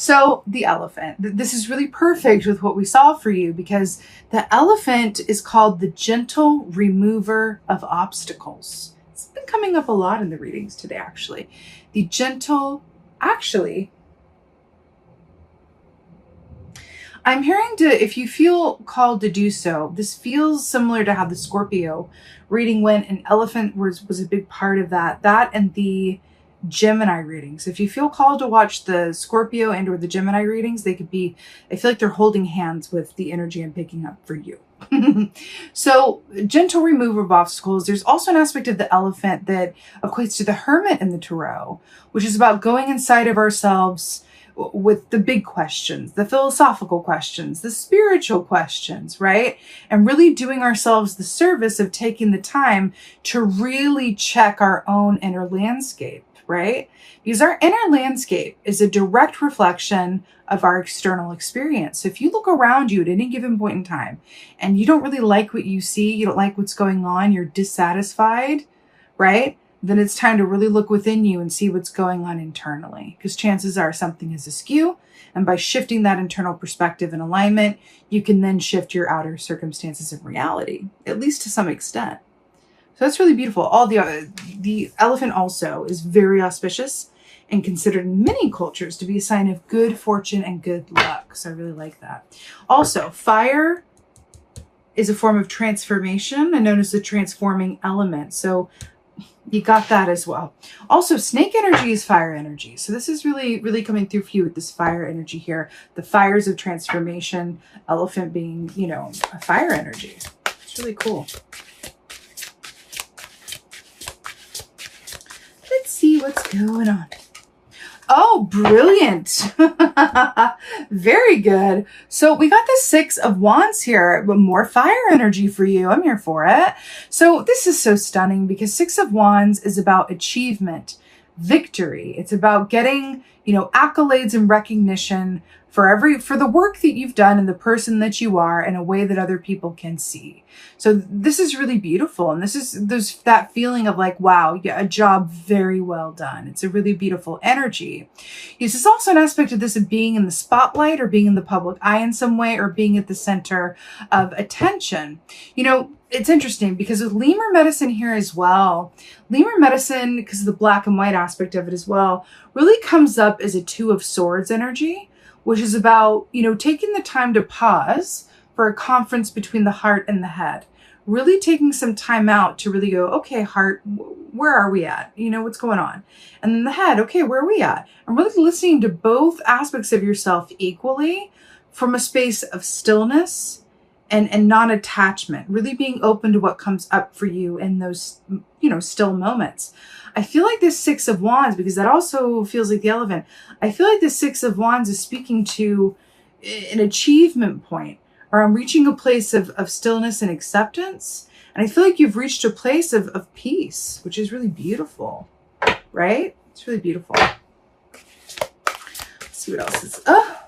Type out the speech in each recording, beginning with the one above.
So the elephant, this is really perfect with what we saw for you, because the elephant is called the gentle remover of obstacles. It's been coming up a lot in the readings today, actually. The gentle, actually, I'm hearing if you feel called to do so, this feels similar to how the Scorpio reading went, and elephant was a big part of that. That and the Gemini readings. If you feel called to watch the Scorpio and or the Gemini readings, they could be, I feel like they're holding hands with the energy I'm picking up for you. So gentle remover of obstacles. There's also an aspect of the elephant that equates to the hermit in the tarot, which is about going inside of ourselves with the big questions, the philosophical questions, the spiritual questions, right? And really doing ourselves the service of taking the time to really check our own inner landscape, right? Because our inner landscape is a direct reflection of our external experience. So if you look around you at any given point in time and you don't really like what you see, you don't like what's going on, you're dissatisfied, right? Then it's time to really look within you and see what's going on internally, because chances are something is askew. And by shifting that internal perspective and alignment, you can then shift your outer circumstances of reality, at least to some extent. So that's really beautiful. The elephant also is very auspicious and considered in many cultures to be a sign of good fortune and good luck. So I really like that. Also, fire is a form of transformation and known as the transforming element. So you got that as well. Also, snake energy is fire energy. So this is really, really coming through for you with this fire energy here. The fires of transformation, elephant being, a fire energy. It's really cool. Let's see what's going on. Oh, brilliant. Very good. So we got the 6 of Wands here, but more fire energy for you. I'm here for it. So this is so stunning because 6 of Wands is about achievement, victory. It's about getting, accolades and recognition for the work that you've done and the person that you are in a way that other people can see. So this is really beautiful. And there's that feeling of like, wow, yeah, a job very well done. It's a really beautiful energy. Yes, there's also an aspect of this of being in the spotlight or being in the public eye in some way or being at the center of attention. It's interesting because with lemur medicine here as well, lemur medicine, because of the black and white aspect of it as well, really comes up as a 2 of Swords energy, which is about, taking the time to pause for a conference between the heart and the head. Really taking some time out to really go, okay, heart, where are we at? What's going on? And then the head, okay, where are we at? And really listening to both aspects of yourself equally from a space of stillness and non-attachment, really being open to what comes up for you in those, still moments. I feel like this 6 of Wands, because that also feels like the elephant, I feel like the 6 of Wands is speaking to an achievement point, or I'm reaching a place of stillness and acceptance. And I feel like you've reached a place of peace, which is really beautiful, right? It's really beautiful. Let's see what else is. Oh,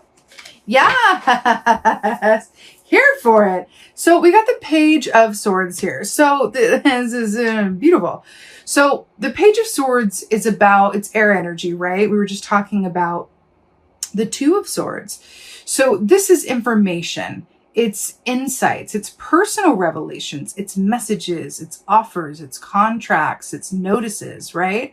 yes, here for it. So we got the Page of Swords here. So this is beautiful. So the Page of Swords is about, it's air energy, right? We were just talking about the 2 of Swords. So this is information. It's insights, it's personal revelations, it's messages, it's offers, it's contracts, it's notices, right?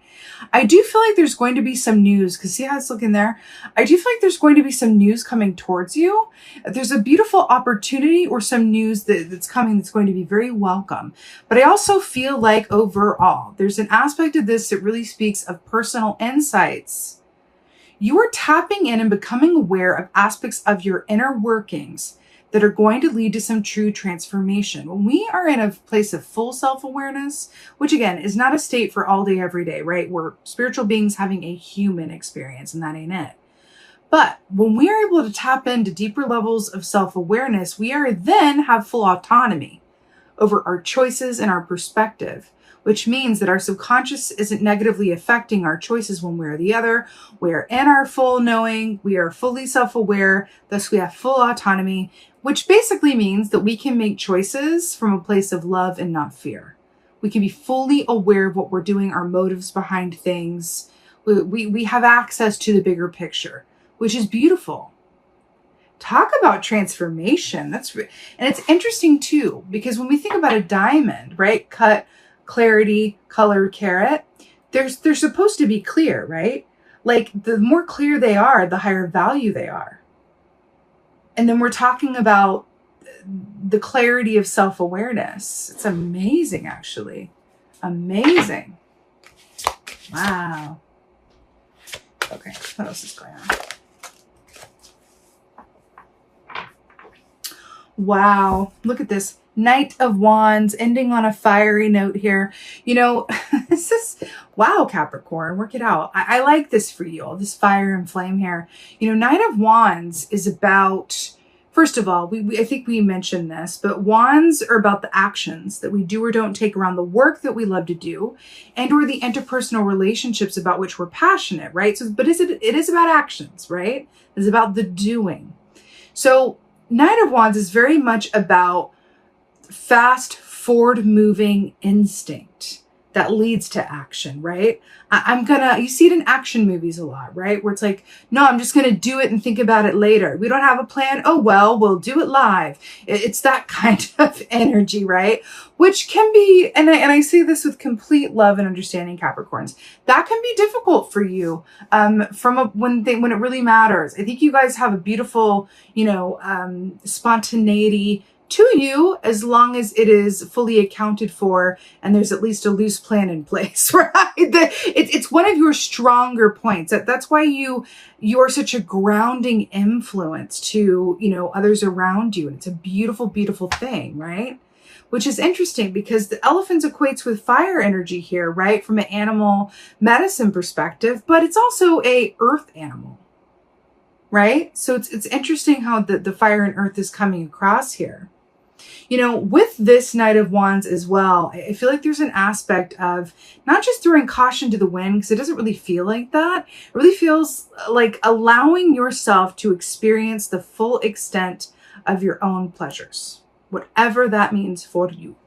I do feel like there's going to be some news, because see how it's looking there? I do feel like there's going to be some news coming towards you. There's a beautiful opportunity or some news that's coming that's going to be very welcome. But I also feel like overall, there's an aspect of this that really speaks of personal insights. You are tapping in and becoming aware of aspects of your inner workings that are going to lead to some true transformation. When we are in a place of full self-awareness, which again is not a state for all day, every day, right? We're spiritual beings having a human experience, and that ain't it. But when we are able to tap into deeper levels of self-awareness, we are then have full autonomy over our choices and our perspective, which means that our subconscious isn't negatively affecting our choices one way or the other. We are in our full knowing, we are fully self-aware, thus we have full autonomy, which basically means that we can make choices from a place of love and not fear. We can be fully aware of what we're doing, our motives behind things. We have access to the bigger picture, which is beautiful. Talk about transformation. And it's interesting too, because when we think about a diamond, right? Cut, clarity, color, carat, they're supposed to be clear, right? Like the more clear they are, the higher value they are. And then we're talking about the clarity of self-awareness. It's amazing, actually. Amazing. Wow. Okay, what else is going on? Wow, look at this. Knight of Wands, ending on a fiery note here. You know, this is, wow, Capricorn, work it out. I like this for you, all this fire and flame here. You know, Knight of Wands is about, first of all, I think we mentioned this, but wands are about the actions that we do or don't take around the work that we love to do, and or the interpersonal relationships about which we're passionate, right? So, but it is about actions, right? It's about the doing. So Knight of Wands is very much about fast, forward-moving instinct that leads to action, right? You see it in action movies a lot, right? Where it's like, no, I'm just going to do it and think about it later. We don't have a plan. Oh, well, we'll do it live. It's that kind of energy, right? Which can be, and I say this with complete love and understanding, Capricorns, that can be difficult for you when it really matters. I think you guys have a beautiful, spontaneity to you, as long as it is fully accounted for and there's at least a loose plan in place, right? It's one of your stronger points. That's why you are such a grounding influence to, others around you. And it's a beautiful, beautiful thing, right? Which is interesting because the elephant equates with fire energy here, right? From an animal medicine perspective, but it's also a earth animal, right? So it's interesting how the fire and earth is coming across here. With this Knight of Wands as well, I feel like there's an aspect of not just throwing caution to the wind, because it doesn't really feel like that. It really feels like allowing yourself to experience the full extent of your own pleasures, whatever that means for you.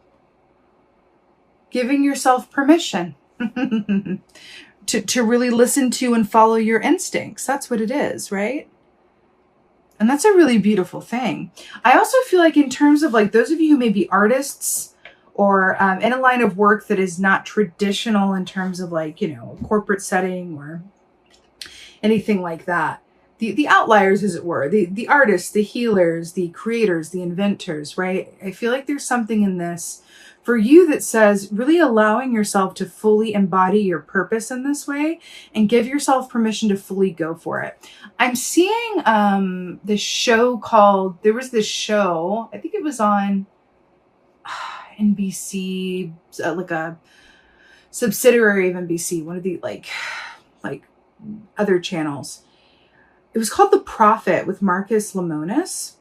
Giving yourself permission to really listen to and follow your instincts. That's what it is, right? And that's a really beautiful thing. I also feel like in terms of like those of you who may be artists or in a line of work that is not traditional in terms of like, a corporate setting or anything like that. The outliers, as it were, the artists, the healers, the creators, the inventors, right? I feel like there's something in this for you that says really allowing yourself to fully embody your purpose in this way and give yourself permission to fully go for it. I'm seeing this show there was this show, I think it was on NBC, like a subsidiary of NBC, one of the like other channels. It was called The Prophet with Marcus Lemonis.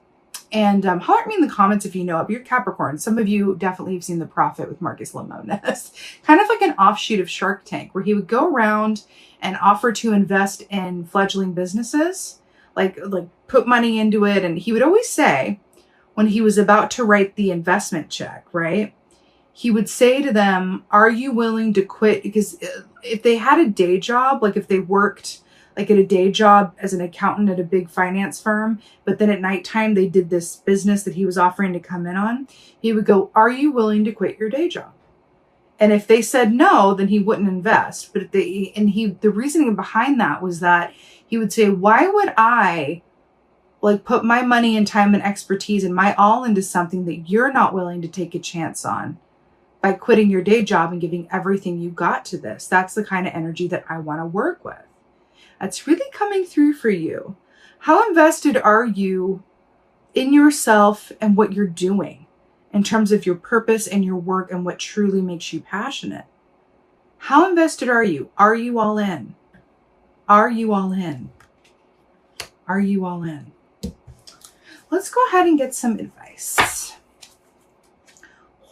And holler at me in the comments if you know it. You're Capricorn. Some of you definitely have seen The Prophet with Marcus Lemonis. Kind of like an offshoot of Shark Tank, where he would go around and offer to invest in fledgling businesses, like put money into it. And he would always say, when he was about to write the investment check, right? He would say to them, are you willing to quit? Because if they had a day job, like if they worked like at a day job as an accountant at a big finance firm, but then at nighttime they did this business that he was offering to come in on, he would go, are you willing to quit your day job? And if they said no, then he wouldn't invest. But the reasoning behind that was that he would say, why would I put my money and time and expertise and my all into something that you're not willing to take a chance on by quitting your day job and giving everything you got to this? That's the kind of energy that I want to work with. That's really coming through for you. How invested are you in yourself and what you're doing in terms of your purpose and your work and what truly makes you passionate? How invested are you? Are you all in? Are you all in? Are you all in? Let's go ahead and get some advice.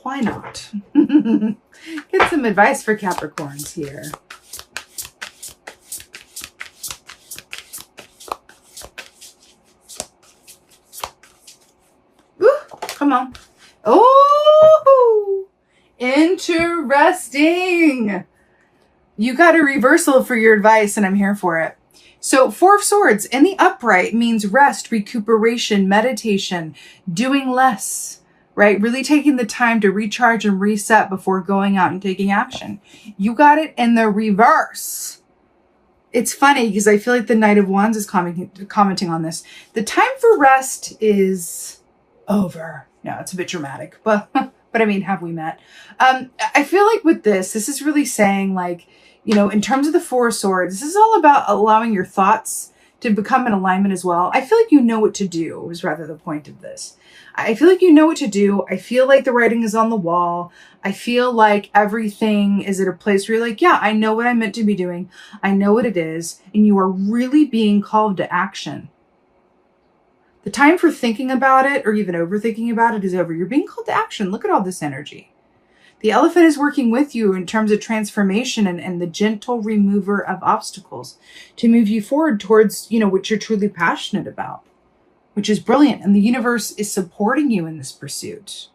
Why not? Get some advice for Capricorns here. Come on. Oh, interesting. You got a reversal for your advice and I'm here for it. So 4 of Swords in the upright means rest, recuperation, meditation, doing less, right? Really taking the time to recharge and reset before going out and taking action. You got it in the reverse. It's funny because I feel like the Knight of Wands is commenting on this. The time for rest is over. No, it's a bit dramatic, but I mean, have we met? I feel like with this is really saying, like, you know, in terms of the 4 of Swords, this is all about allowing your thoughts to become in alignment as well. I feel like you know what to do, was rather the point of this. I feel like you know what to do. I feel like the writing is on the wall. I feel like everything is at a place where you're like, yeah, I know what I'm meant to be doing. I know what it is. And you are really being called to action. The time for thinking about it or even overthinking about it is over. You're being called to action. Look at all this energy. The elephant is working with you in terms of transformation and the gentle remover of obstacles to move you forward towards, you know, what you're truly passionate about, which is brilliant. And the universe is supporting you in this pursuit.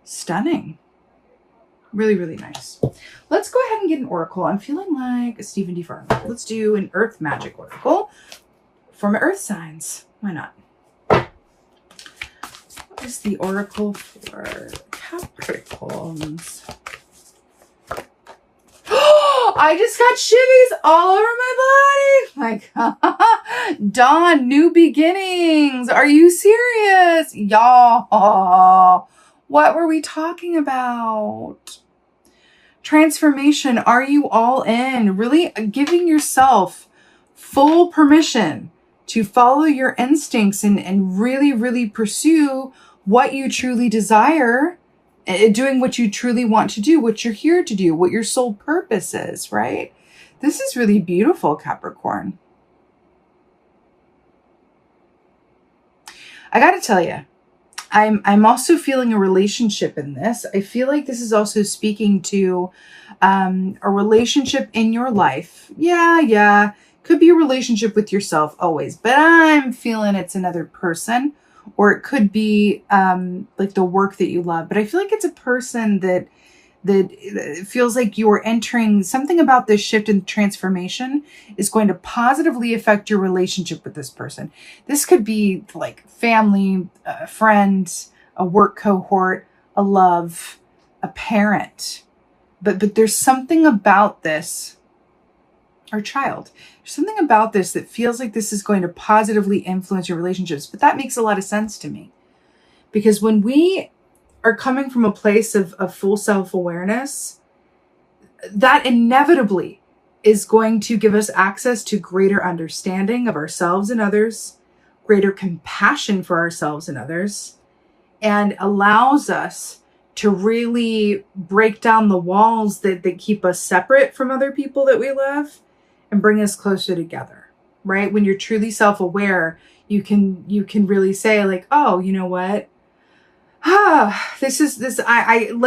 Stunning. Really, really nice. Let's go ahead and get an oracle. I'm feeling like a Stephen D. Farmer. Let's do an earth magic oracle for my earth signs. Why not? What is the oracle for Capricorns? I just got shivvies all over my body. Like, Dawn, new beginnings. Are you serious? Y'all, what were we talking about? Transformation. Are you all in? Really giving yourself full permission to follow your instincts and really, really pursue what you truly desire, doing what you truly want to do, what you're here to do, what your soul purpose is, right? This is really beautiful, Capricorn. I got to tell you, I'm also feeling a relationship in this. I feel like this is also speaking to a relationship in your life. Yeah. Could be a relationship with yourself always, but I'm feeling it's another person, or it could be like the work that you love. But I feel like it's a person that feels like you're entering something about this shift and transformation is going to positively affect your relationship with this person. This could be like family, a friend, a work cohort, a love, a parent. But there's something about this, or child. There's something about this that feels like this is going to positively influence your relationships. But that makes a lot of sense to me. Because when we are coming from a place of full self-awareness, that inevitably is going to give us access to greater understanding of ourselves and others, greater compassion for ourselves and others, and allows us to really break down the walls that keep us separate from other people that we love and bring us closer together, right? When you're truly self-aware, you can really say like, oh, you know what? Let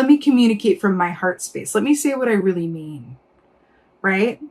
me communicate from my heart space. Let me say what I really mean, right?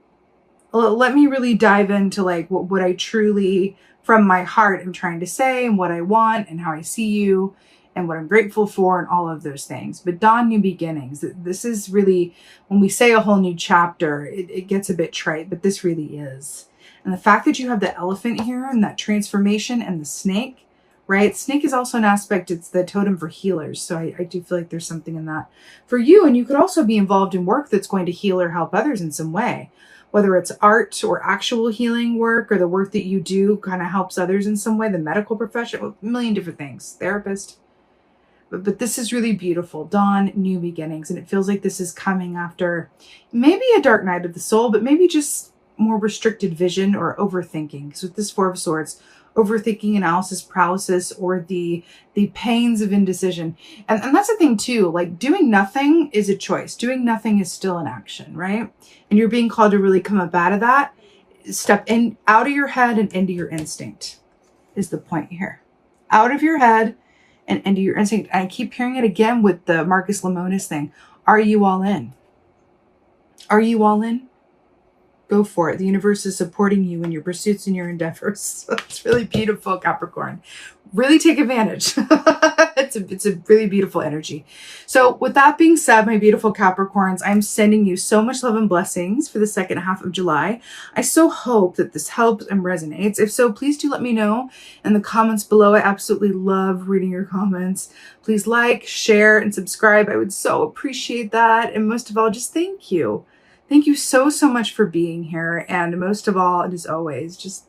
Let me really dive into like what I truly from my heart am trying to say and what I want and how I see you and what I'm grateful for and all of those things. But dawn, new beginnings. This is really, when we say a whole new chapter, it gets a bit trite, but this really is. And the fact that you have the elephant here and that transformation and the snake, right? Snake is also an aspect, it's the totem for healers. So I do feel like there's something in that for you. And you could also be involved in work that's going to heal or help others in some way, whether it's art or actual healing work or the work that you do kind of helps others in some way, the medical profession, a million different things, therapist. But this is really beautiful. Dawn, new beginnings. And it feels like this is coming after maybe a dark night of the soul, but maybe just more restricted vision or overthinking. So with this Four of Swords, overthinking, analysis paralysis, or the pains of indecision. And that's the thing too, like doing nothing is a choice. Doing nothing is still an action, right? And you're being called to really come up out of that. Step in, out of your head and into your instinct is the point here. Out of your head and into your instinct. And I keep hearing it again with the Marcus Lemonis thing. Are you all in? Are you all in? Go for it. The universe is supporting you in your pursuits and your endeavors. So it's really beautiful, Capricorn. Really take advantage. It's a really beautiful energy. So with that being said, my beautiful Capricorns, I'm sending you so much love and blessings for the second half of July. I so hope that this helps and resonates. If so, please do let me know in the comments below. I absolutely love reading your comments. Please like, share, and subscribe. I would so appreciate that. And most of all, just thank you. Thank you so, so much for being here. And most of all, and as always, just